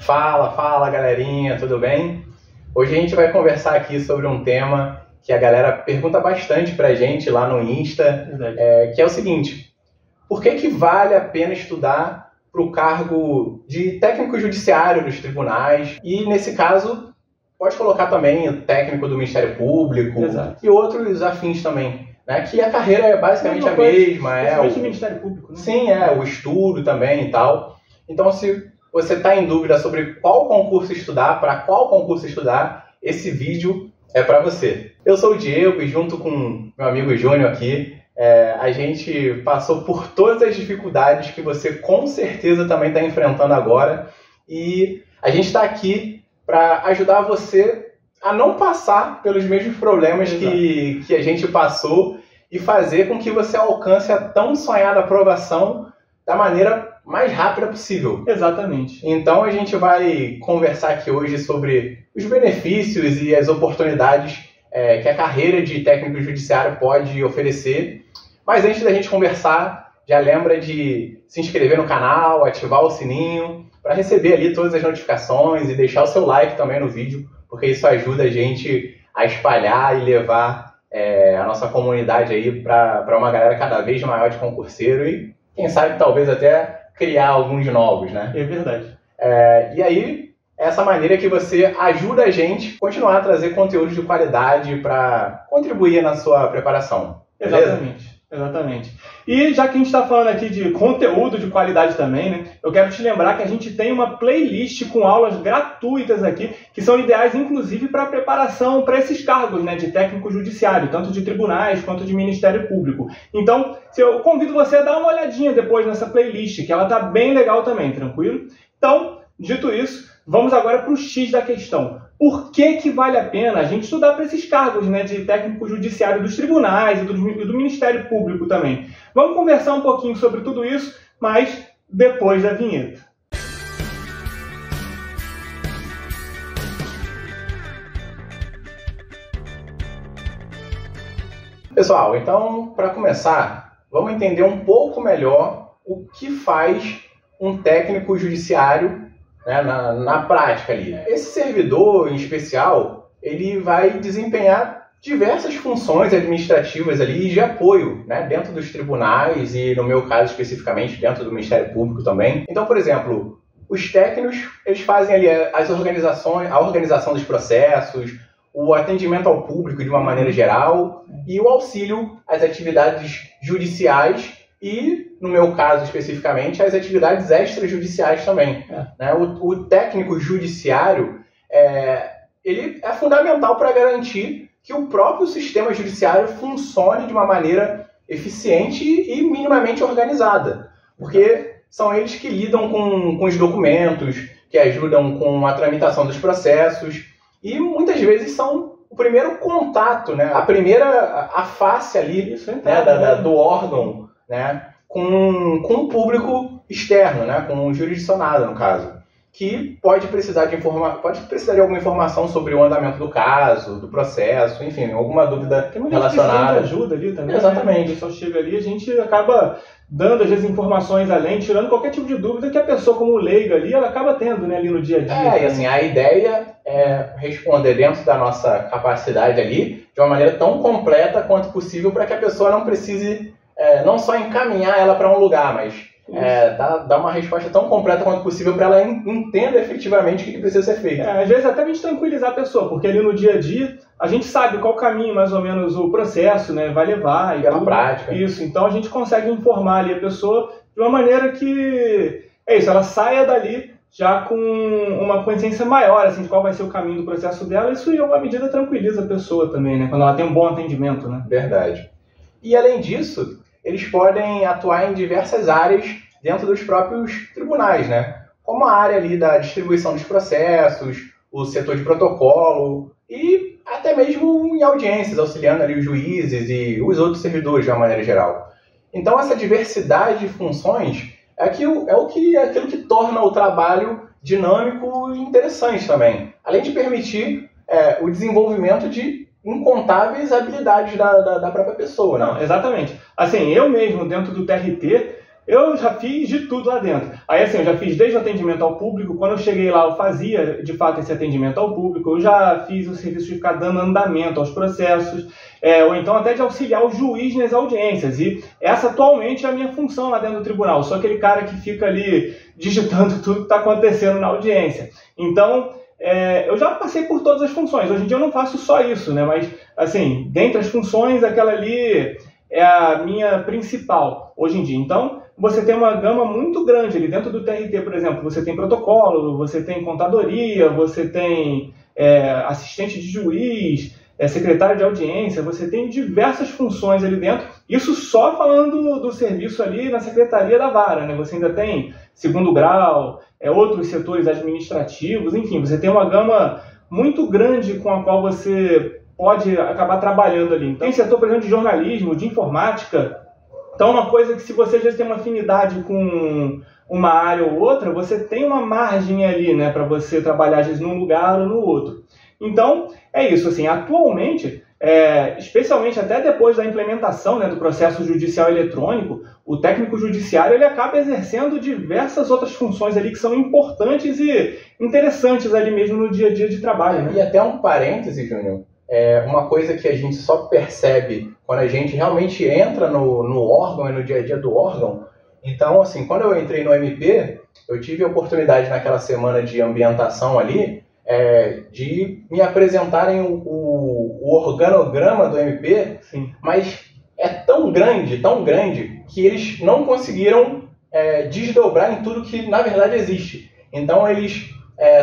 Fala galerinha, tudo bem? Hoje a gente vai conversar aqui sobre um tema que a galera pergunta bastante pra gente lá no Insta, que é o seguinte: por que vale a pena estudar para o cargo de técnico judiciário dos tribunais? E nesse caso, pode colocar também o técnico do Ministério Público. Exato. E outros afins também, né? Que a carreira é basicamente a mesma. Principalmente o Ministério Público, né? Sim, o estudo também e tal. Então, se você está em dúvida sobre qual concurso estudar, para qual concurso estudar, esse vídeo é para você. Eu sou o Diego e junto com meu amigo Júnior aqui, a gente passou por todas as dificuldades que você com certeza também está enfrentando agora, e a gente está aqui para ajudar você a não passar pelos mesmos problemas que a gente passou e fazer com que você alcance a tão sonhada aprovação da maneira mais rápida possível. Exatamente. Então a gente vai conversar aqui hoje sobre os benefícios e as oportunidades que a carreira de técnico judiciário pode oferecer. Mas antes da gente conversar, já lembra de se inscrever no canal, ativar o sininho, para receber ali todas as notificações e deixar o seu like também no vídeo, porque isso ajuda a gente a espalhar e levar a nossa comunidade aí para uma galera cada vez maior de concurseiro e, quem sabe, talvez até criar alguns novos, né? É verdade. E aí, essa maneira que você ajuda a gente a continuar a trazer conteúdos de qualidade para contribuir na sua preparação. Beleza? Exatamente. E já que a gente está falando aqui de conteúdo de qualidade também, né? Eu quero te lembrar que a gente tem uma playlist com aulas gratuitas aqui, que são ideais inclusive para a preparação para esses cargos, né, de técnico judiciário, tanto de tribunais quanto de Ministério Público. Então, eu convido você a dar uma olhadinha depois nessa playlist, que ela tá bem legal também, tranquilo? Então, dito isso, vamos agora para o X da questão. Por que vale a pena a gente estudar para esses cargos, né, de técnico judiciário dos tribunais e do Ministério Público também? Vamos conversar um pouquinho sobre tudo isso, mas depois da vinheta. Pessoal, então, para começar, vamos entender um pouco melhor o que faz um técnico judiciário, né, na prática ali. Esse servidor, em especial, ele vai desempenhar diversas funções administrativas ali de apoio, né, dentro dos tribunais e, no meu caso especificamente, dentro do Ministério Público também. Então, por exemplo, os técnicos, eles fazem ali a organização dos processos, o atendimento ao público de uma maneira geral e o auxílio às atividades judiciais e, no meu caso especificamente, as atividades extrajudiciais também. Né? O técnico judiciário ele é fundamental para garantir que o próprio sistema judiciário funcione de uma maneira eficiente e minimamente organizada. Porque são eles que lidam com os documentos, que ajudam com a tramitação dos processos e muitas vezes são o primeiro contato, né? A face ali, né, do órgão, né, com o público externo, né, com o jurisdicionado, no caso, que pode precisar de alguma informação sobre o andamento do caso, do processo, enfim, alguma dúvida relacionada. De ajuda ali também. Exatamente. Né? A pessoa chega ali, a gente acaba dando às vezes informações além, tirando qualquer tipo de dúvida que a pessoa como leiga ali, ela acaba tendo, né, ali no dia a dia. E assim, a ideia é responder dentro da nossa capacidade ali, de uma maneira tão completa quanto possível, para que a pessoa não precise não só encaminhar ela para um lugar, mas dar uma resposta tão completa quanto possível para ela entender efetivamente o que precisa ser feito. Às vezes até a gente tranquilizar a pessoa, porque ali no dia a dia a gente sabe qual caminho mais ou menos o processo, né, vai levar. E pela prática. Isso, então a gente consegue informar ali a pessoa de uma maneira que ela saia dali já com uma consciência maior, assim, de qual vai ser o caminho do processo dela. Isso em alguma medida tranquiliza a pessoa também, né, quando ela tem um bom atendimento, né? Verdade. E além disso, eles podem atuar em diversas áreas dentro dos próprios tribunais, né? Como a área ali da distribuição dos processos, o setor de protocolo e até mesmo em audiências, auxiliando ali os juízes e os outros servidores de uma maneira geral. Então essa diversidade de funções é aquilo que torna o trabalho dinâmico e interessante também, além de permitir o desenvolvimento de incontáveis habilidades da própria pessoa. Né? Não, exatamente. Assim, eu mesmo, dentro do TRT, Eu já fiz de tudo lá dentro. Aí assim, eu já fiz desde o atendimento ao público. Quando eu cheguei lá, eu fazia de fato esse atendimento ao público. Eu já fiz o serviço de ficar dando andamento aos processos, ou então até de auxiliar o juiz nas audiências. E essa atualmente é a minha função lá dentro do tribunal. Eu sou aquele cara que fica ali digitando tudo que está acontecendo na audiência. Então, eu já passei por todas as funções. Hoje em dia eu não faço só isso, né? Mas, assim, dentre as funções, aquela ali é a minha principal hoje em dia. Então, você tem uma gama muito grande ali dentro do TRT, por exemplo. Você tem protocolo, você tem contadoria, você tem assistente de juiz, secretário de audiência, você tem diversas funções ali dentro. Isso só falando do serviço ali na secretaria da vara, né? Você ainda tem segundo grau, outros setores administrativos, enfim, você tem uma gama muito grande com a qual você pode acabar trabalhando ali. Então, tem setor, por exemplo, de jornalismo, de informática. Então, uma coisa que se você já tem uma afinidade com uma área ou outra, você tem uma margem ali, né, para você trabalhar, às vezes, num lugar ou no outro. Então, é isso. Assim, atualmente, especialmente até depois da implementação, né, do processo judicial eletrônico, o técnico judiciário ele acaba exercendo diversas outras funções ali que são importantes e interessantes ali mesmo no dia a dia de trabalho. Né? E até um parêntese, Júnior. Uma coisa que a gente só percebe quando a gente realmente entra no órgão e no dia a dia do órgão. Então, assim, quando eu entrei no MP, eu tive a oportunidade naquela semana de ambientação ali, de me apresentarem o organograma do MP, Sim. Mas é tão grande, que eles não conseguiram desdobrar em tudo que, na verdade, existe. Então, eles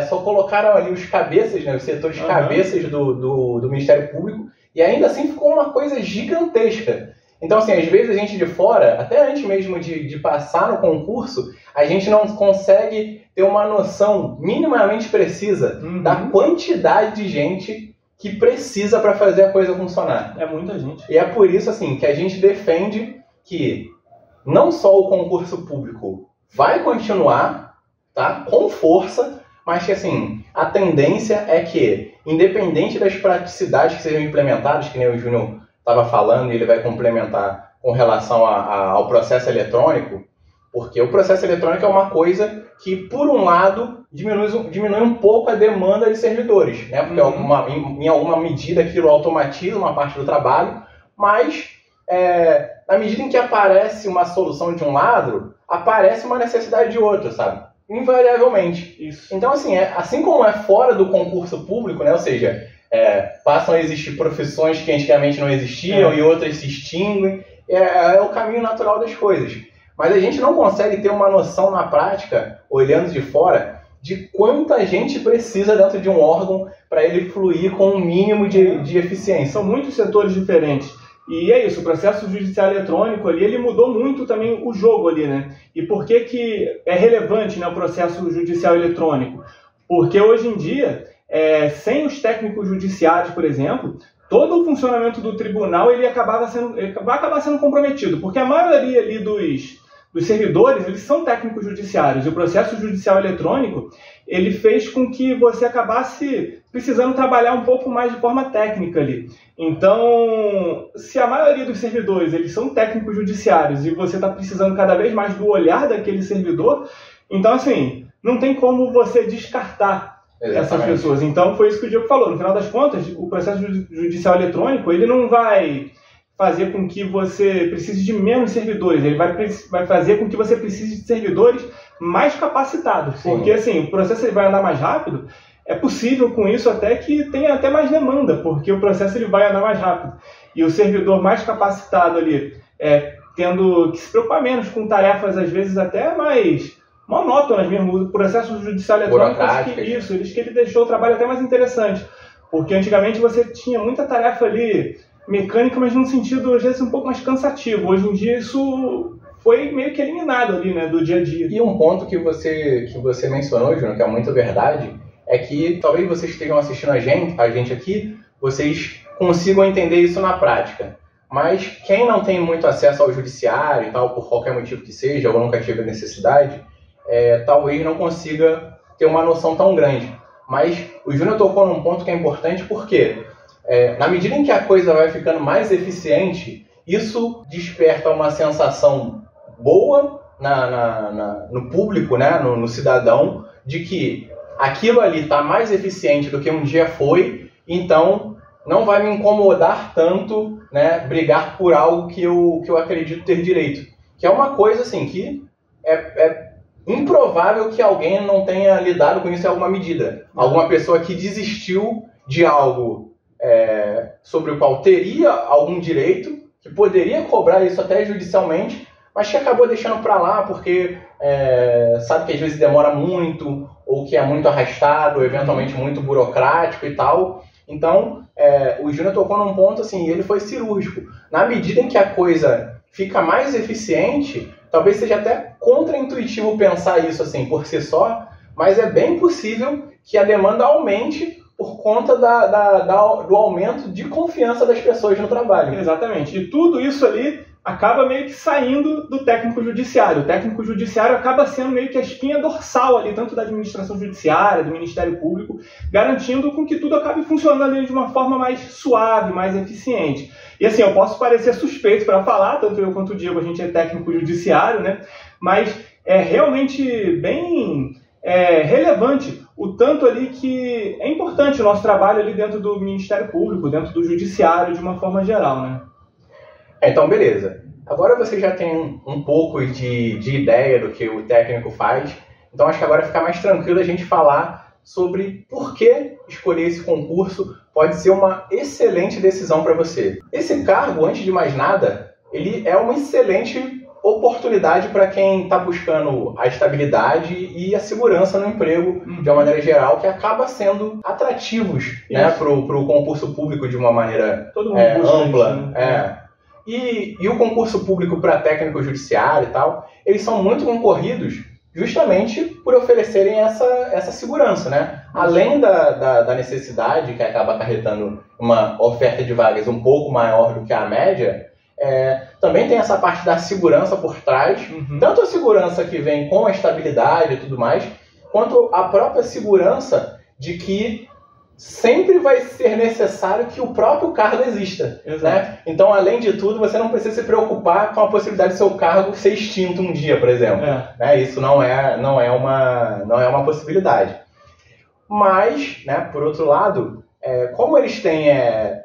só colocaram ali os cabeças, né, os setores cabeças do Ministério Público, e ainda assim ficou uma coisa gigantesca. Então, assim, às vezes a gente de fora, até antes mesmo de passar no concurso, a gente não consegue ter uma noção minimamente precisa da quantidade de gente que precisa para fazer a coisa funcionar. É muita gente. E é por isso, assim, que a gente defende que não só o concurso público vai continuar, tá, com força, mas que, assim, a tendência é que, independente das praticidades que sejam implementadas, que nem o Júnior estava falando, e ele vai complementar com relação ao processo eletrônico, porque o processo eletrônico é uma coisa que, por um lado, diminui um pouco a demanda de servidores, né? Porque em alguma medida aquilo automatiza uma parte do trabalho, mas na medida em que aparece uma solução de um lado, aparece uma necessidade de outro, sabe? Invariavelmente. Isso. Então, assim como é fora do concurso público, né? Ou seja, passam a existir profissões que antigamente não existiam e outras se extinguem, é o caminho natural das coisas. Mas a gente não consegue ter uma noção na prática, olhando de fora, de quanta gente precisa dentro de um órgão para ele fluir com um mínimo de eficiência. São muitos setores diferentes. E é isso, o processo judicial eletrônico ali, ele mudou muito também o jogo ali, né? E por que é relevante, né, o processo judicial eletrônico? Porque hoje em dia, sem os técnicos judiciários, por exemplo, todo o funcionamento do tribunal ele vai acabar sendo comprometido, porque a maioria ali dos servidores, eles são técnicos judiciários, e o processo judicial eletrônico, ele fez com que você acabasse precisando trabalhar um pouco mais de forma técnica ali. Então, se a maioria dos servidores, eles são técnicos judiciários, e você está precisando cada vez mais do olhar daquele servidor, então, assim, não tem como você descartar essas pessoas. Então, foi isso que o Diego falou. No final das contas, o processo judicial eletrônico, ele não vai fazer com que você precise de menos servidores, ele vai fazer com que você precise de servidores mais capacitados. Sim. Porque, assim, o processo ele vai andar mais rápido, é possível com isso até que tenha até mais demanda, porque o processo ele vai andar mais rápido. E o servidor mais capacitado ali, tendo que se preocupar menos com tarefas, às vezes, até mais monótonas mesmo. O processo judicial eletrônico, acho que isso, que ele deixou o trabalho até mais interessante. Porque antigamente você tinha muita tarefa ali mecânica, mas num sentido, às vezes, um pouco mais cansativo. Hoje em dia isso foi meio que eliminado ali, né, do dia a dia. E um ponto que você mencionou, Júnior, que é muito verdade, é que talvez vocês estejam assistindo a gente aqui, vocês consigam entender isso na prática. Mas quem não tem muito acesso ao judiciário e tal, por qualquer motivo que seja, ou nunca teve necessidade, talvez não consiga ter uma noção tão grande. Mas o Júnior tocou num ponto que é importante porque, na medida em que a coisa vai ficando mais eficiente, isso desperta uma sensação boa no público, né, no cidadão, de que aquilo ali está mais eficiente do que um dia foi, então não vai me incomodar tanto, né, brigar por algo que eu acredito ter direito. Que é uma coisa assim, que é improvável que alguém não tenha lidado com isso em alguma medida. Alguma pessoa que desistiu de algo sobre o qual teria algum direito, que poderia cobrar isso até judicialmente, mas que acabou deixando para lá porque sabe que às vezes demora muito, ou que é muito arrastado, ou eventualmente muito burocrático e tal. Então, o Júnior tocou num ponto assim, ele foi cirúrgico. Na medida em que a coisa fica mais eficiente, talvez seja até contraintuitivo pensar isso assim por si só, mas é bem possível que a demanda aumente por conta do aumento de confiança das pessoas no trabalho. Exatamente. E tudo isso ali acaba meio que saindo do técnico judiciário. O técnico judiciário acaba sendo meio que a espinha dorsal ali, tanto da administração judiciária, do Ministério Público, garantindo com que tudo acabe funcionando ali de uma forma mais suave, mais eficiente. E assim, eu posso parecer suspeito para falar, tanto eu quanto o Diego, a gente é técnico judiciário, né? Mas é realmente bem relevante o tanto ali que é importante o nosso trabalho ali dentro do Ministério Público, dentro do Judiciário de uma forma geral, né? Então, beleza. Agora você já tem um pouco de ideia do que o técnico faz, então acho que agora fica mais tranquilo a gente falar sobre por que escolher esse concurso pode ser uma excelente decisão para você. Esse cargo, antes de mais nada, ele é uma excelente oportunidade para quem está buscando a estabilidade e a segurança no emprego, de uma maneira geral, que acaba sendo atrativos, né, para o concurso público de uma maneira ampla. E o concurso público para técnico judiciário e tal, eles são muito concorridos justamente por oferecerem essa segurança, né? Além da necessidade que acaba acarretando uma oferta de vagas um pouco maior do que a média, também tem essa parte da segurança por trás, tanto a segurança que vem com a estabilidade e tudo mais, quanto a própria segurança de que sempre vai ser necessário que o próprio cargo exista. Né? Então, além de tudo, você não precisa se preocupar com a possibilidade do seu cargo ser extinto um dia, por exemplo. Né? Isso não é uma possibilidade. Mas, né, por outro lado, como eles têm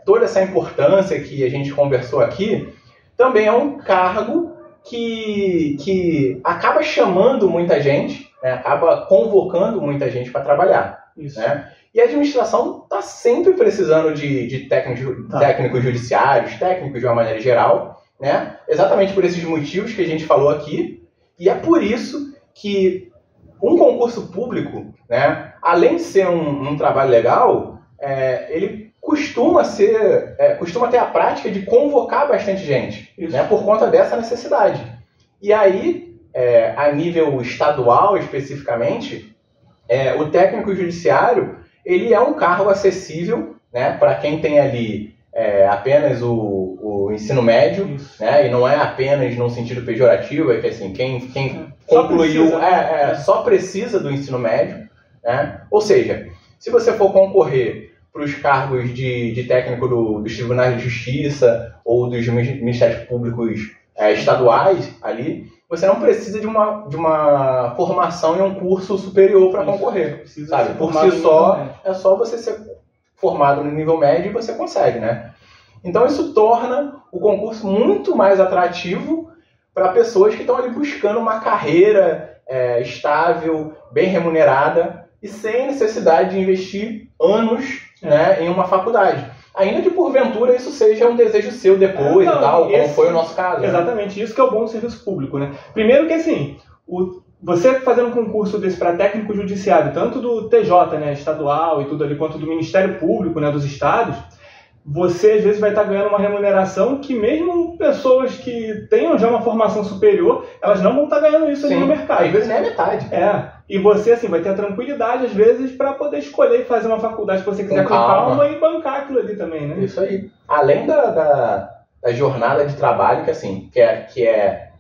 toda essa importância que a gente conversou aqui, também é um cargo que acaba chamando muita gente, né, acaba convocando muita gente para trabalhar. Isso. Né? E a administração está sempre precisando de técnicos judiciários, técnicos de uma maneira geral, né? Exatamente por esses motivos que a gente falou aqui. E é por isso que um concurso público, né, além de ser um trabalho legal, ele costuma ter a prática de convocar bastante gente, né, por conta dessa necessidade. E aí, a nível estadual especificamente, o técnico judiciário ele é um cargo acessível, né, para quem tem ali apenas o ensino médio, né, e não é apenas no sentido pejorativo, é que assim, quem concluiu só precisa do ensino médio. Né? Ou seja, se você for concorrer para os cargos de técnico dos tribunais de justiça ou dos ministérios públicos estaduais ali, você não precisa de uma formação em um curso superior para concorrer, sabe? Por si só, é só você ser formado no nível médio e você consegue, né? Então isso torna o concurso muito mais atrativo para pessoas que estão ali buscando uma carreira estável, bem remunerada e sem necessidade de investir anos, né, em uma faculdade. Ainda que, porventura, isso seja um desejo seu depois e tal, como foi o nosso caso. Exatamente, né? Isso que é o bom do serviço público, né? Primeiro que, assim, você fazendo um concurso desse para técnico judiciário, tanto do TJ, né, estadual e tudo ali, quanto do Ministério Público, né, dos estados, você, às vezes, vai estar ganhando uma remuneração que mesmo pessoas que tenham já uma formação superior, elas não vão estar ganhando isso ali no mercado. Às vezes nem a metade. E você, assim, vai ter a tranquilidade, às vezes, para poder escolher e fazer uma faculdade que você quiser com calma e bancar aquilo ali também, né? Isso aí. Além da jornada de trabalho, que, assim, que é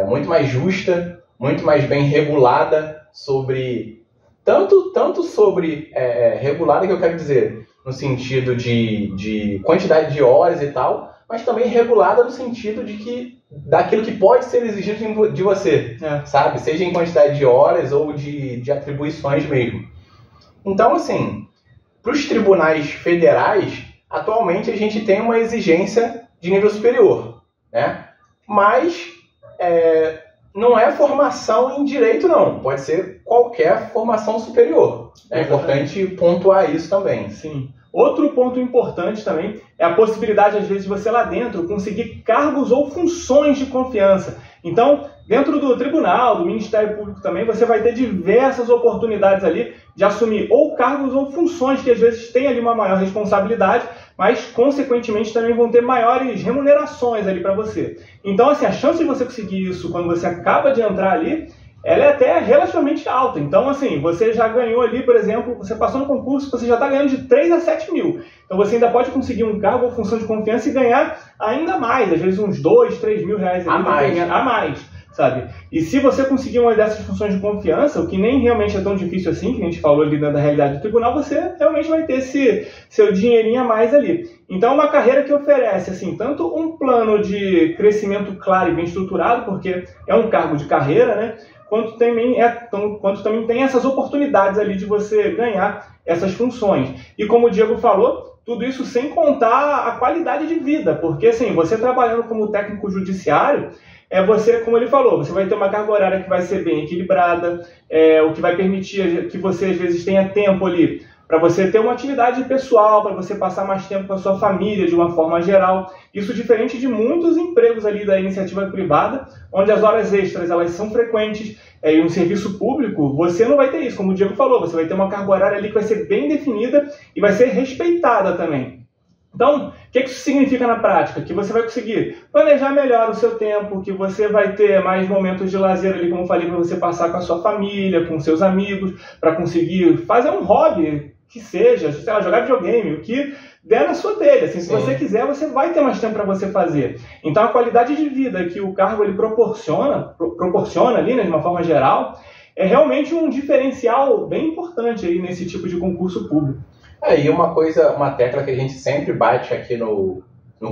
muito mais justa, muito mais bem regulada sobre... Tanto sobre... regulada, que eu quero dizer, no sentido de quantidade de horas e tal, mas também regulada no sentido de que daquilo que pode ser exigido de você, sabe? Seja em quantidade de horas ou de atribuições mesmo. Então, assim, para os tribunais federais, atualmente a gente tem uma exigência de nível superior, né? Mas não é formação em direito, não. Pode ser qualquer formação superior. É importante pontuar isso também. Sim. Outro ponto importante também é a possibilidade, às vezes, de você lá dentro conseguir cargos ou funções de confiança. Então, dentro do tribunal, do Ministério Público também, você vai ter diversas oportunidades ali de assumir ou cargos ou funções que, às vezes, têm ali uma maior responsabilidade, mas, consequentemente, também vão ter maiores remunerações ali para você. Então, assim, a chance de você conseguir isso quando você acaba de entrar ali, ela é até relativamente alta. Então, assim, você já ganhou ali, por exemplo, você passou no concurso, você já está ganhando de 3 a 7 mil. Então, você ainda pode conseguir um cargo ou função de confiança e ganhar ainda mais, às vezes uns 2, 3 mil reais ali, a mais, sabe? E se você conseguir uma dessas funções de confiança, o que nem realmente é tão difícil assim, que a gente falou ali da realidade do tribunal, você realmente vai ter esse seu dinheirinho a mais ali. Então, é uma carreira que oferece, assim, tanto um plano de crescimento claro e bem estruturado, porque é um cargo de carreira, né? Quanto também tem essas oportunidades ali de você ganhar essas funções. E como o Diego falou, tudo isso sem contar a qualidade de vida, porque assim, você trabalhando como técnico judiciário, você, como ele falou, você vai ter uma carga horária que vai ser bem equilibrada, o que vai permitir que você às vezes tenha tempo ali para você ter uma atividade pessoal, para você passar mais tempo com a sua família de uma forma geral. Isso diferente de muitos empregos ali da iniciativa privada, onde as horas extras elas são frequentes, e um serviço público, você não vai ter isso. Como o Diego falou, você vai ter uma carga horária ali que vai ser bem definida e vai ser respeitada também. Então, o que isso significa na prática? Que você vai conseguir planejar melhor o seu tempo, que você vai ter mais momentos de lazer ali, como eu falei, para você passar com a sua família, com seus amigos, para conseguir fazer um hobby, que seja, sei lá, jogar videogame, o que der na sua telha. Assim, se você quiser, você vai ter mais tempo para você fazer. Então, a qualidade de vida que o cargo ele proporciona ali, né, de uma forma geral, é realmente um diferencial bem importante aí nesse tipo de concurso público. E uma tecla que a gente sempre bate aqui no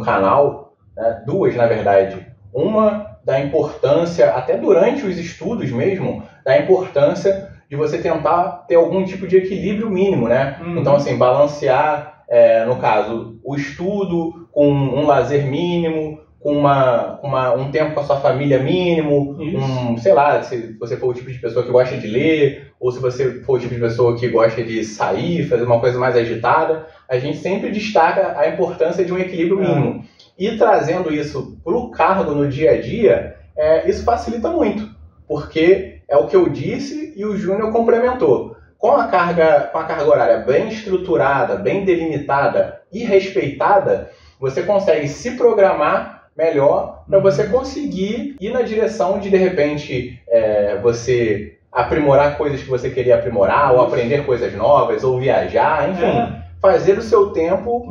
canal, né, duas na verdade. Uma da importância, até durante os estudos mesmo, da importância de você tentar ter algum tipo de equilíbrio mínimo, né? Então, assim, balancear, no caso, o estudo com um lazer mínimo, com um tempo com a sua família mínimo, sei lá, se você for o tipo de pessoa que gosta de ler, ou se você for o tipo de pessoa que gosta de sair, fazer uma coisa mais agitada, a gente sempre destaca a importância de um equilíbrio mínimo. E trazendo isso para o cargo no dia a dia, isso facilita muito, porque é o que eu disse e o Júnior complementou. Com a carga horária bem estruturada, bem delimitada e respeitada, você consegue se programar melhor para você conseguir ir na direção de repente, você aprimorar coisas que você queria aprimorar, ou aprender coisas novas, ou viajar, enfim, fazer o seu tempo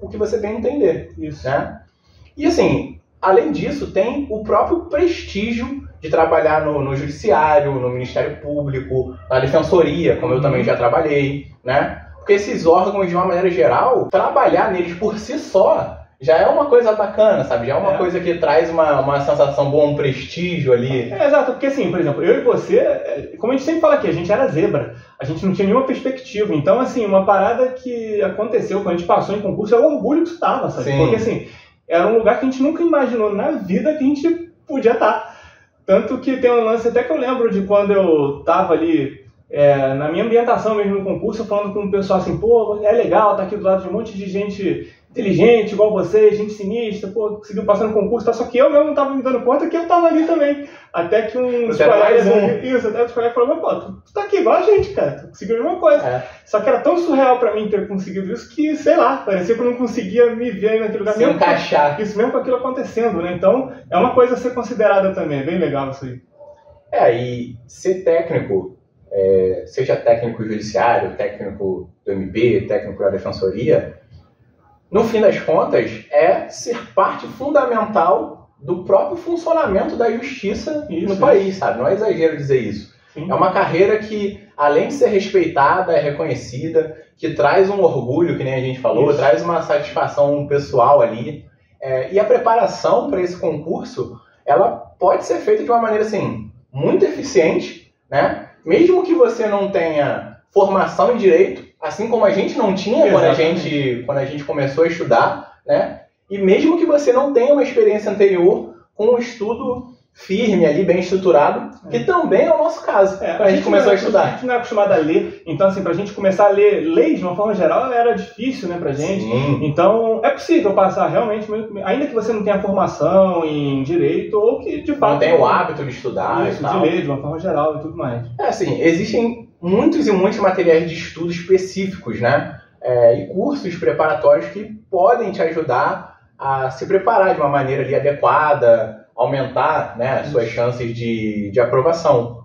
o que você bem entender. Isso. Né? E assim, além disso, tem o próprio prestígio de trabalhar no judiciário, no Ministério Público, na Defensoria, como eu também já trabalhei, né? Porque esses órgãos, de uma maneira geral, trabalhar neles por si só já é uma coisa bacana, sabe? Já é uma coisa que traz uma sensação boa, um prestígio ali. Exato, porque assim, por exemplo, eu e você, como a gente sempre fala aqui, a gente era zebra, a gente não tinha nenhuma perspectiva. Então, assim, uma parada que aconteceu quando a gente passou em concurso é o orgulho que estava, sabe? Sim. Porque assim, era um lugar que a gente nunca imaginou na vida que a gente podia estar. Tanto que tem um lance até que eu lembro de quando eu tava ali na minha ambientação mesmo no concurso, falando com o pessoal assim, pô, é legal, tá aqui do lado de um monte de gente inteligente, igual você, gente sinistra, pô, conseguiu passar no concurso, tá? Só que eu mesmo não tava me dando conta que eu tava ali também. Até que uns colegas falaram, pô, tu tá aqui igual a gente, cara, tu conseguiu a mesma coisa. Só que era tão surreal pra mim ter conseguido isso que, sei lá, parecia que eu não conseguia me ver naquele lugar. Se encaixar. Isso mesmo com aquilo acontecendo, né? Então, é uma coisa a ser considerada também, é bem legal isso aí. E ser técnico, seja técnico judiciário, técnico do MP, técnico da Defensoria, no fim das contas, é ser parte fundamental do próprio funcionamento da justiça no país, sabe? Não é exagero dizer isso. Sim. É uma carreira que, além de ser respeitada, é reconhecida, que traz um orgulho, que nem a gente falou, traz uma satisfação pessoal ali. E a preparação para esse concurso, ela pode ser feita de uma maneira, assim, muito eficiente, né? Mesmo que você não tenha formação em direito, assim como a gente não tinha quando a gente começou a estudar, né? E mesmo que você não tenha uma experiência anterior com um estudo firme ali, bem estruturado, que também é o nosso caso, quando a gente começou a estudar. A gente não é acostumado a ler, então assim, pra gente começar a ler leis de uma forma geral era difícil, né, pra gente. Sim. Então é possível passar realmente, ainda que você não tenha formação em direito ou que de fato... Não tenha o hábito de estudar isso, e tal. de ler de uma forma geral e tudo mais. Assim, existem muitos e muitos materiais de estudo específicos, né? E cursos preparatórios que podem te ajudar a se preparar de uma maneira ali adequada, aumentar, né, as suas chances de aprovação.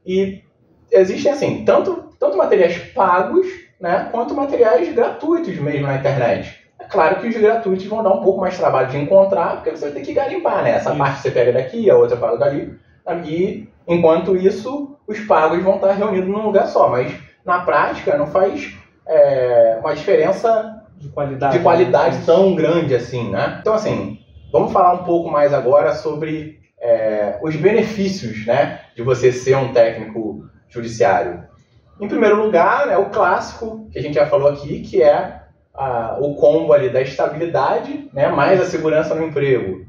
E existem, assim, tanto materiais pagos, né, quanto materiais gratuitos mesmo na internet. É claro que os gratuitos vão dar um pouco mais de trabalho de encontrar, porque você vai ter que garimpar, né? Essa parte você pega daqui, a outra paga dali. E, enquanto isso, os pagos vão estar reunidos num lugar só. Mas, na prática, não faz uma diferença de qualidade tão grande assim, né? Então, assim, vamos falar um pouco mais agora sobre os benefícios, né, de você ser um técnico judiciário. Em primeiro lugar, né, o clássico, que a gente já falou aqui, que é o combo ali da estabilidade, né, mais a segurança no emprego.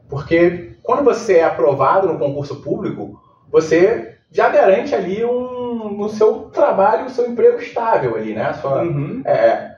Porque quando você é aprovado no concurso público, você já garante ali no seu trabalho, o seu emprego estável ali, né?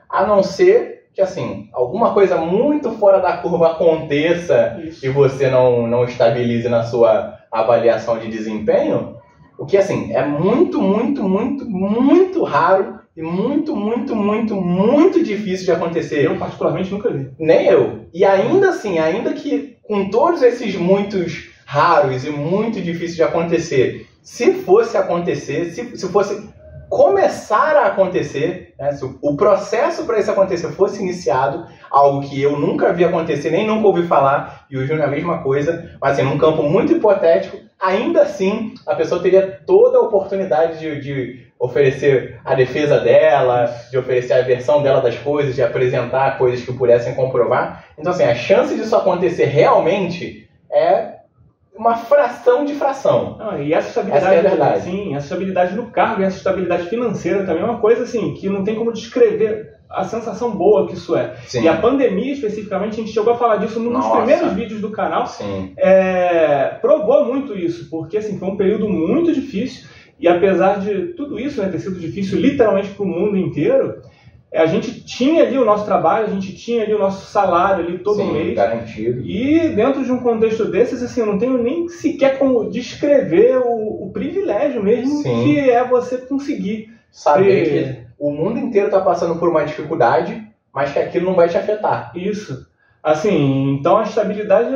A não ser que, assim, alguma coisa muito fora da curva aconteça e você não estabilize na sua avaliação de desempenho, o que, assim, é muito, muito, muito, muito raro e muito, muito, muito, muito difícil de acontecer. Eu, particularmente, nunca vi. Nem eu. E ainda assim, ainda que com todos esses muitos raros e muito difíceis de acontecer, se fosse acontecer, se fosse começar a acontecer, né, se o processo para isso acontecer fosse iniciado, algo que eu nunca vi acontecer, nem nunca ouvi falar, e o Júnior é a mesma coisa, mas assim, num campo muito hipotético, ainda assim a pessoa teria toda a oportunidade de oferecer a defesa dela, de oferecer a versão dela das coisas, de apresentar coisas que pudessem comprovar. Então, assim, a chance disso acontecer realmente é uma fração de fração. E essa estabilidade, essa é a verdade. Sim, essa estabilidade no cargo e essa estabilidade financeira também é uma coisa assim, que não tem como descrever a sensação boa que isso é. Sim. E a pandemia, especificamente, a gente chegou a falar disso num dos primeiros vídeos do canal. Sim. Provou muito isso, porque assim, foi um período muito difícil e apesar de tudo isso, né, ter sido difícil literalmente para o mundo inteiro, a gente tinha ali o nosso trabalho, a gente tinha ali o nosso salário ali todo mês. Garantido. E dentro de um contexto desses, assim, eu não tenho nem sequer como descrever o privilégio mesmo que é você conseguir saber que o mundo inteiro está passando por uma dificuldade, mas que aquilo não vai te afetar. Isso. Assim, então a estabilidade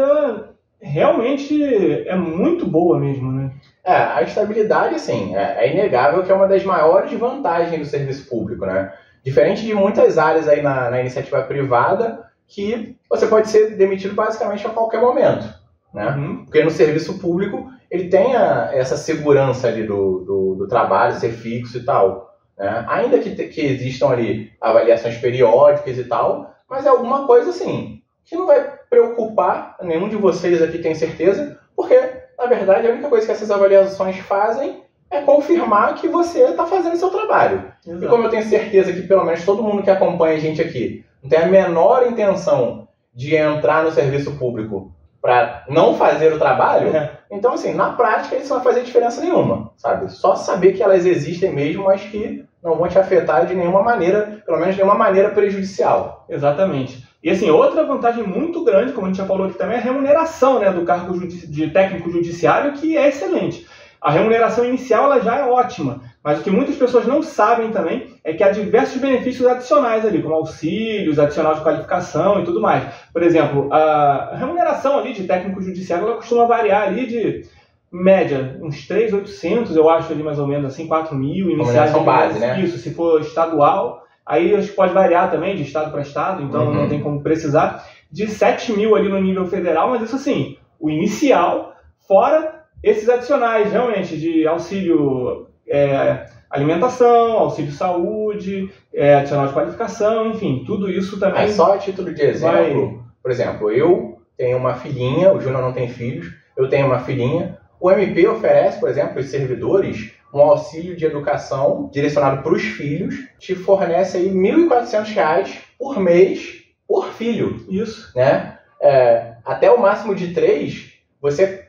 realmente é muito boa mesmo, né? A estabilidade, assim, é inegável que é uma das maiores vantagens do serviço público, né? Diferente de muitas áreas aí na iniciativa privada, que você pode ser demitido basicamente a qualquer momento, né? Porque no serviço público ele tem essa segurança ali do trabalho ser fixo e tal, né? Ainda que existam ali avaliações periódicas e tal, mas é alguma coisa assim que não vai preocupar nenhum de vocês aqui, tem certeza, porque na verdade a única coisa que essas avaliações fazem é confirmar que você está fazendo o seu trabalho. Exato. E como eu tenho certeza que pelo menos todo mundo que acompanha a gente aqui não tem a menor intenção de entrar no serviço público para não fazer o trabalho, então assim, na prática isso não vai fazer diferença nenhuma, sabe? Só saber que elas existem mesmo, mas que não vão te afetar de nenhuma maneira, pelo menos de nenhuma maneira prejudicial. Exatamente. E assim, outra vantagem muito grande, como a gente já falou aqui também, é a remuneração, né, do cargo de técnico judiciário, que é excelente. A remuneração inicial ela já é ótima, mas o que muitas pessoas não sabem também é que há diversos benefícios adicionais ali, como auxílios, adicional de qualificação e tudo mais. Por exemplo, a remuneração ali de técnico judiciário ela costuma variar ali de média, uns 3.800, eu acho ali mais ou menos assim, 4.000 iniciais. Remuneração base, né? Isso, se for estadual, aí acho que pode variar também de estado para estado, então não tem como precisar. De 7.000 ali no nível federal, mas isso assim, o inicial, fora esses adicionais, realmente, de auxílio alimentação, auxílio saúde, adicional de qualificação, enfim, tudo isso também... Só a título de exemplo, Por exemplo, eu tenho uma filhinha, o Júnior não tem filhos, eu tenho uma filhinha. O MP oferece, por exemplo, os servidores, um auxílio de educação direcionado para os filhos, te fornece aí R$ 1.400 por mês por filho. Isso. Né? Até o máximo de 3,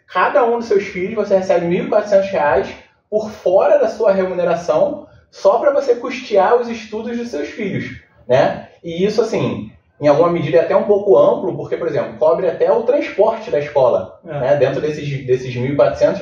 cada um dos seus filhos, você recebe R$ 1.400 por fora da sua remuneração, só para você custear os estudos dos seus filhos. Né? E isso, assim, em alguma medida é até um pouco amplo, porque, por exemplo, cobre até o transporte da escola. Né? Dentro desses 1.400,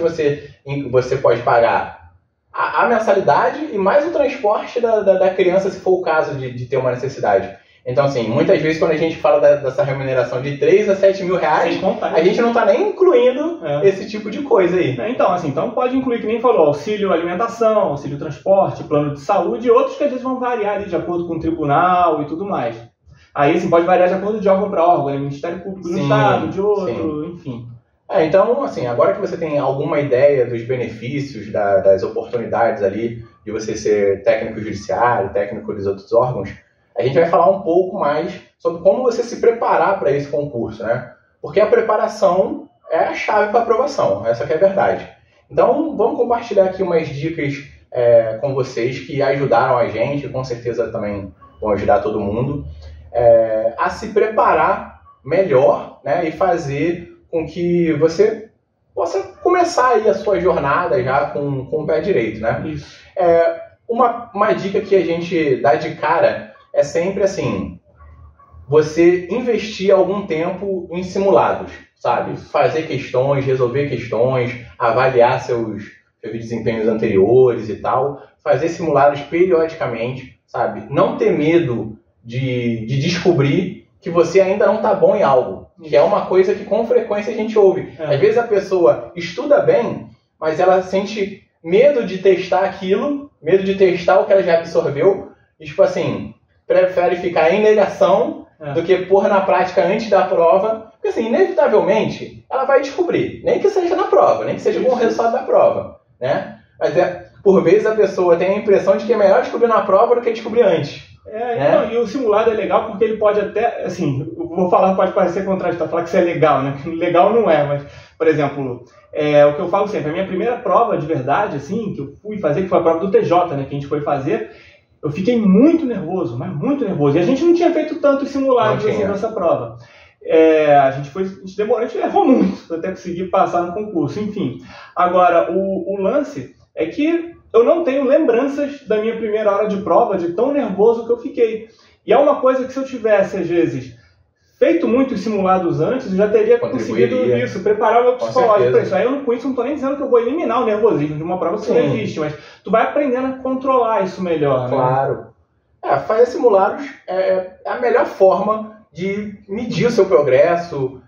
você pode pagar a mensalidade e mais o transporte da criança, se for o caso de ter uma necessidade. Então, assim, muitas vezes quando a gente fala dessa remuneração de 3 a 7 mil reais, a gente não está nem incluindo esse tipo de coisa aí. Então pode incluir, que nem falou, auxílio alimentação, auxílio transporte, plano de saúde e outros que às vezes vão variar ali de acordo com o tribunal e tudo mais. Aí, assim, pode variar de acordo de órgão para órgão, né? Ministério Público do Estado, de outro, enfim. Então, assim, agora que você tem alguma ideia dos benefícios, das oportunidades ali de você ser técnico judiciário, técnico dos outros órgãos, a gente vai falar um pouco mais sobre como você se preparar para esse concurso, né? Porque a preparação é a chave para a aprovação, essa que é a verdade. Então, vamos compartilhar aqui umas dicas com vocês que ajudaram a gente, com certeza também vão ajudar todo mundo, a se preparar melhor, né? E fazer com que você possa começar aí a sua jornada já com o pé direito, né? Isso. Uma dica que a gente dá de cara é sempre assim, você investir algum tempo em simulados, sabe? Fazer questões, resolver questões, avaliar seus desempenhos anteriores e tal, fazer simulados periodicamente, sabe? Não ter medo de descobrir que você ainda não está bom em algo, que é uma coisa que com frequência a gente ouve. Às vezes a pessoa estuda bem, mas ela sente medo de testar aquilo, medo de testar o que ela já absorveu, e tipo assim, prefere ficar em negação do que pôr na prática antes da prova, porque assim, inevitavelmente, ela vai descobrir, nem que seja na prova, nem que seja com o resultado da prova, né? Mas por vezes a pessoa tem a impressão de que é melhor descobrir na prova do que descobrir antes. Não, e o simulado é legal porque ele pode até, assim, eu vou falar, pode parecer contraditório, falar que isso é legal, né? Legal não é, mas, por exemplo, o que eu falo sempre, a minha primeira prova de verdade, assim, que eu fui fazer, que foi a prova do TJ, né, que a gente foi fazer, eu fiquei muito nervoso, mas muito nervoso. E a gente não tinha feito tantos simulados assim nessa prova. A gente demorou, a gente errou muito até conseguir passar no concurso, enfim. Agora, o lance é que eu não tenho lembranças da minha primeira hora de prova, de tão nervoso que eu fiquei. E é uma coisa que se eu tivesse, às vezes, feito muitos simulados antes, eu já teria conseguido isso, preparar o meu psicológico para isso. Aí eu com isso não estou nem dizendo que eu vou eliminar o nervosismo de uma prova que não existe, mas tu vai aprendendo a controlar isso melhor. Claro. Né? Fazer simulados é a melhor forma de medir o seu progresso,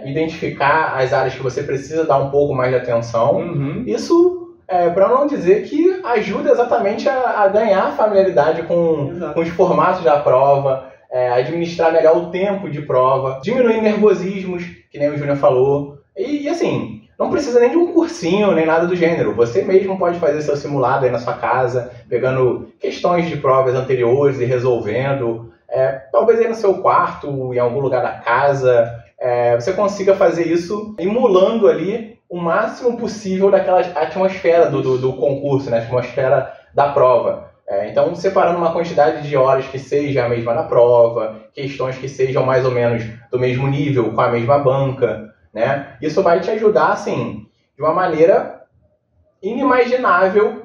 identificar as áreas que você precisa dar um pouco mais de atenção. Isso, para não dizer que ajuda exatamente a ganhar familiaridade com os formatos da prova, administrar melhor o tempo de prova, diminuir nervosismos, que nem o Júnior falou. E assim, não precisa nem de um cursinho, nem nada do gênero. Você mesmo pode fazer seu simulado aí na sua casa, pegando questões de provas anteriores e resolvendo. Talvez aí no seu quarto, em algum lugar da casa, você consiga fazer isso emulando ali o máximo possível daquela atmosfera do concurso, né? A atmosfera da prova. Então, separando uma quantidade de horas que seja a mesma da prova, questões que sejam mais ou menos do mesmo nível, com a mesma banca, né? Isso vai te ajudar, assim, de uma maneira inimaginável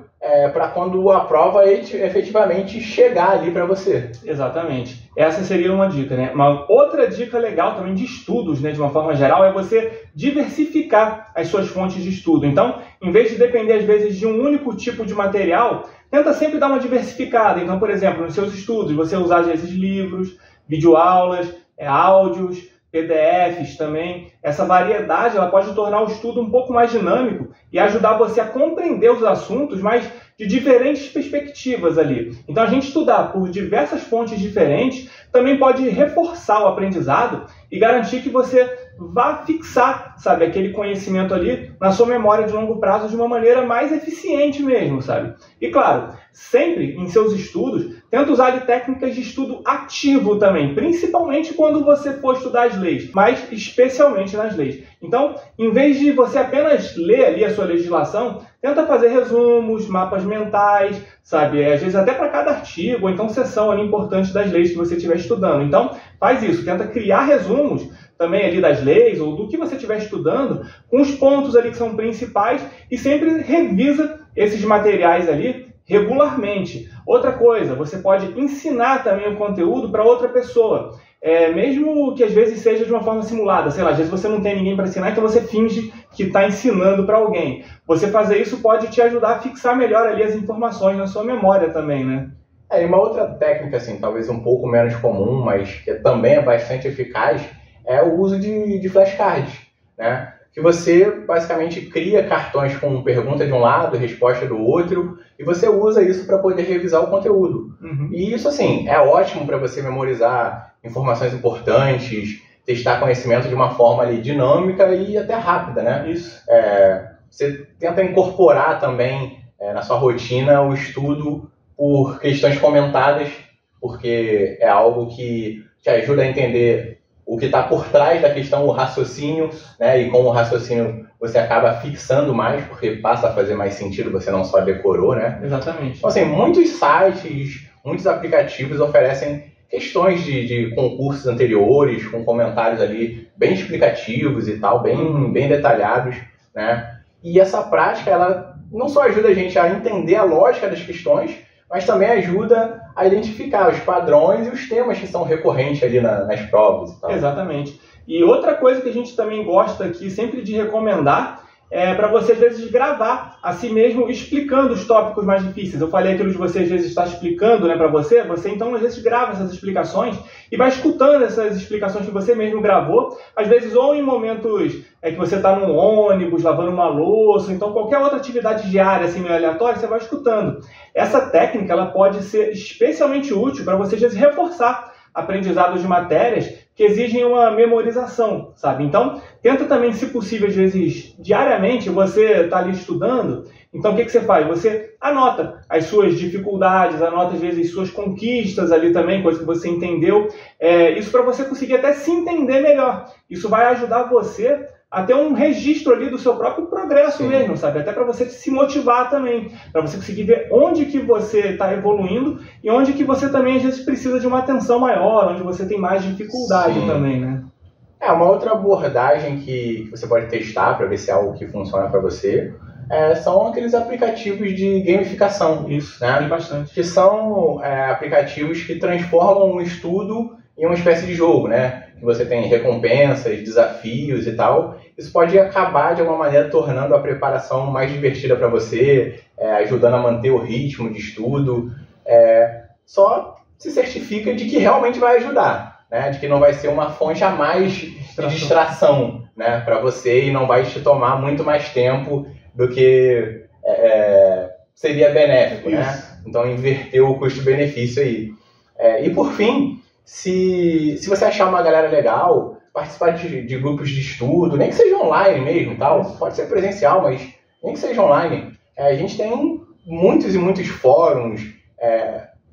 para quando a prova efetivamente chegar ali para você. Exatamente. Essa seria uma dica, né? Uma outra dica legal também de estudos, né, de uma forma geral, é você diversificar as suas fontes de estudo. Então, em vez de depender, às vezes, de um único tipo de material, tenta sempre dar uma diversificada. Então, por exemplo, nos seus estudos, você usar, às vezes, livros, videoaulas, áudios, PDFs também. Essa variedade ela pode tornar o estudo um pouco mais dinâmico e ajudar você a compreender os assuntos, mas de diferentes perspectivas ali. Então, a gente estudar por diversas fontes diferentes também pode reforçar o aprendizado e garantir que você vá fixar, sabe, aquele conhecimento ali na sua memória de longo prazo de uma maneira mais eficiente mesmo, sabe? E claro, sempre em seus estudos, tenta usar ali técnicas de estudo ativo também, principalmente quando você for estudar as leis, mas especialmente nas leis. Então, em vez de você apenas ler ali a sua legislação, tenta fazer resumos, mapas mentais, sabe? Às vezes até para cada artigo, ou então seção ali importante das leis que você estiver estudando. Então, faz isso, tenta criar resumos também ali das leis, ou do que você estiver estudando, com os pontos ali que são principais, e sempre revisa esses materiais ali regularmente. Outra coisa, você pode ensinar também o conteúdo para outra pessoa. Mesmo que às vezes seja de uma forma simulada, sei lá, às vezes você não tem ninguém para ensinar, então você finge que está ensinando para alguém. Você fazer isso pode te ajudar a fixar melhor ali as informações na sua memória também, né? E uma outra técnica, assim, talvez um pouco menos comum, mas que também é bastante eficaz, é o uso de flashcards, né? Que você basicamente cria cartões com pergunta de um lado, resposta do outro, e você usa isso para poder revisar o conteúdo. E isso, assim, é ótimo para você memorizar informações importantes, testar conhecimento de uma forma ali dinâmica e até rápida, né? Isso. Você tenta incorporar também na sua rotina o estudo por questões comentadas, porque é algo que te ajuda a entender o que está por trás da questão, o raciocínio, né? E com o raciocínio você acaba fixando mais, porque passa a fazer mais sentido, você não só decorou, né? Exatamente. Então, assim, muitos sites, muitos aplicativos oferecem questões de concursos anteriores, com comentários ali bem explicativos e tal, bem detalhados, né? E essa prática, ela não só ajuda a gente a entender a lógica das questões, mas também ajuda a identificar os padrões e os temas que são recorrentes ali nas provas e tal. Exatamente. E outra coisa que a gente também gosta aqui sempre de recomendar é para você, às vezes, gravar a si mesmo explicando os tópicos mais difíceis. Eu falei aquilo de você, às vezes, estar explicando, né, para você então, às vezes, grava essas explicações e vai escutando essas explicações que você mesmo gravou, às vezes, ou em momentos que você está num ônibus, lavando uma louça, então qualquer outra atividade diária, assim, meio aleatória, você vai escutando. Essa técnica, ela pode ser especialmente útil para você, às vezes, reforçar aprendizados de matérias que exigem uma memorização, sabe? Então, tenta também, se possível, às vezes, diariamente, você está ali estudando, então o que você faz? Você anota as suas dificuldades, anota, às vezes, as suas conquistas ali também, coisas que você entendeu, isso para você conseguir até se entender melhor. Isso vai ajudar você a ter um registro ali do seu próprio progresso. Sim. Mesmo, sabe? Até para você se motivar também, para você conseguir ver onde que você está evoluindo e onde que você também, às vezes, precisa de uma atenção maior, onde você tem mais dificuldade. Sim. Também, né? Uma outra abordagem que você pode testar para ver se é algo que funciona para você são aqueles aplicativos de gamificação. Isso, né? Tem bastante. Que são aplicativos que transformam um estudo em uma espécie de jogo, né? Que você tem recompensas, desafios e tal. Isso pode acabar, de alguma maneira, tornando a preparação mais divertida para você, ajudando a manter o ritmo de estudo. Só se certifica de que realmente vai ajudar, né? De que não vai ser uma fonte a mais de distração, né? Para você, e não vai te tomar muito mais tempo do que seria benéfico, né? Então, inverter o custo-benefício aí. E, por fim, se você achar uma galera legal, participar de grupos de estudo, nem que seja online mesmo, tal, pode ser presencial, mas nem que seja online. A gente tem muitos e muitos fóruns,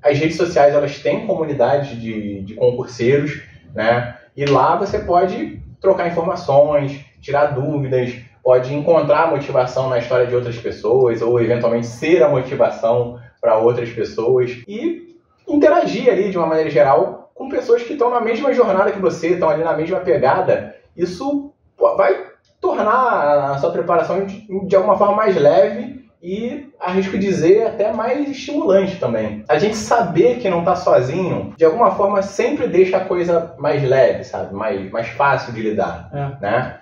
as redes sociais, elas têm comunidades de concurseiros, né? E lá você pode trocar informações, tirar dúvidas, pode encontrar motivação na história de outras pessoas, ou eventualmente ser a motivação para outras pessoas, e interagir ali de uma maneira geral com pessoas que estão na mesma jornada que você, estão ali na mesma pegada. Isso vai tornar a sua preparação de alguma forma mais leve e, arrisco dizer, até mais estimulante também. A gente saber que não está sozinho, de alguma forma, sempre deixa a coisa mais leve, sabe? Mais fácil de lidar, né?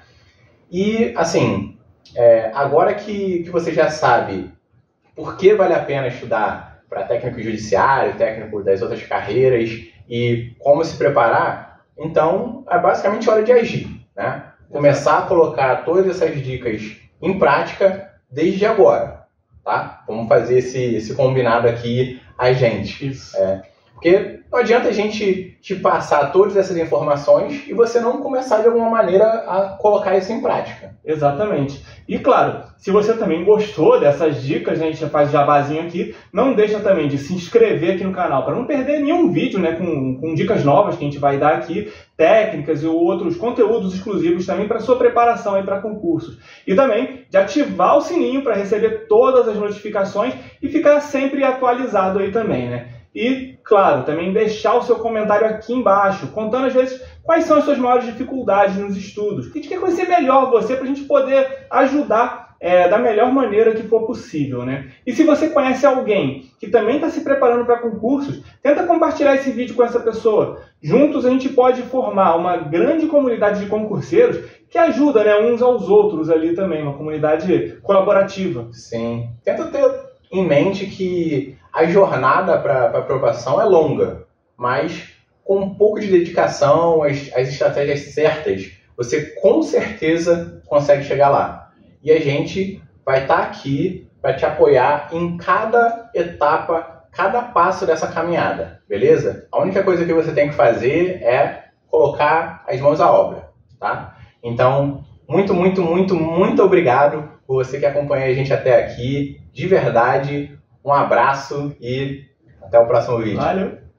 E, assim, agora que você já sabe por que vale a pena estudar para técnico judiciário, técnico das outras carreiras e como se preparar, então é basicamente hora de agir, né? Começar a colocar todas essas dicas em prática desde agora, tá? Vamos fazer esse combinado aqui a gente. Isso. Porque não adianta a gente te passar todas essas informações e você não começar de alguma maneira a colocar isso em prática. Exatamente. E claro, se você também gostou dessas dicas, a gente já faz jabazinho aqui, não deixa também de se inscrever aqui no canal para não perder nenhum vídeo, né, com dicas novas que a gente vai dar aqui, técnicas e outros conteúdos exclusivos também para sua preparação aí para concursos. E também de ativar o sininho para receber todas as notificações e ficar sempre atualizado aí também, né? E, claro, também deixar o seu comentário aqui embaixo, contando às vezes quais são as suas maiores dificuldades nos estudos e de que conhecer melhor você para a gente poder ajudar da melhor maneira que for possível, né? E se você conhece alguém que também está se preparando para concursos, tenta compartilhar esse vídeo com essa pessoa. Juntos a gente pode formar uma grande comunidade de concurseiros que ajuda, né, uns aos outros ali também, uma comunidade colaborativa. Sim. Tenta ter em mente que a jornada para a aprovação é longa, mas com um pouco de dedicação, as estratégias certas, você com certeza consegue chegar lá. E a gente vai estar aqui para te apoiar em cada etapa, cada passo dessa caminhada, beleza? A única coisa que você tem que fazer é colocar as mãos à obra, tá? Então, muito obrigado por você que acompanha a gente até aqui. De verdade, um abraço e até o próximo vídeo. Valeu!